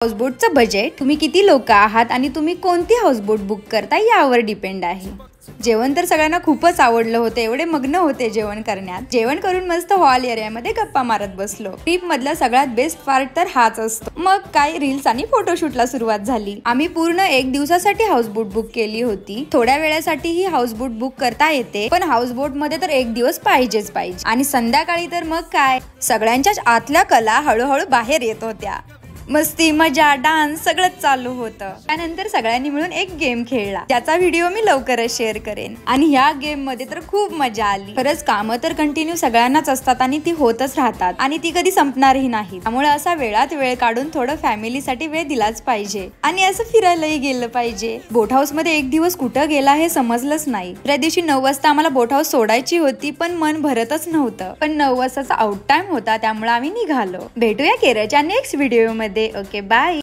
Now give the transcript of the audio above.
हाऊसबोटचं budget, तुम्ही किती लोक आहात आणि तुम्ही कोणती हाऊसबोट बुक करता यावर डिपेंड आहे। जेवण तर सगळ्यांना खूपच आवडलं होतं, एवढे मग्न होते जेवण करण्यात। जेवण करून मस्त हॉल एरियामध्ये गप्पा मारत बसलो। ट्रिप मधला सगळ्यात बेस्ट पार्ट तर हाच असतो। मग काय रील्स आणि फोटोशूटला सुरुवात झाली। आम्ही पूर्ण 1 दिवसासाठी हाऊसबोट बुक केली होती। थोड्या वेळासाठी ही हाऊसबोट बुक करता येते, पण हाऊसबोट मध्ये तर 1 दिवस पाहिजेच पाहिजे। आणि संध्याकाळी तर मग काय, सगळ्यांच्याच आतल्या कला हळूहळू बाहेर येत होत्या। मस्ती, मजा, डान्स सगळंच चालू होतं। त्यानंतर सगळ्यांनी मिळून एक गेम खेळला, ज्याचा व्हिडिओ मी लवकरच शेअर करेन। आणि ह्या गेम मध्ये तर खूप मजा आली। खरंच कामं तर कंटिन्यू सगळ्यांनाच असतात आणि ती होतच राहतात आणि ती कधी संपणारही नाही। त्यामुळे असा वेळात वेळ काढून थोडं फॅमिलीसाठी वेळ दिलाच पाहिजे आणि असं फिरायलाही गेलं पाहिजे। बोट हाऊस मध्ये 1 दिवस कुठं गेला हे समजलंच नाही। त्या दिवशी 9 वाजता आम्हाला बोट हाऊस सोडायची होती, पण मन भरतच नव्हतं। पण 9 वाजताचा आउट टाइम होता, त्यामुळे आम्ही निघालो। भेटूया केरळच्या नेक्स्ट व्हिडिओ मध्ये। Okay, bye.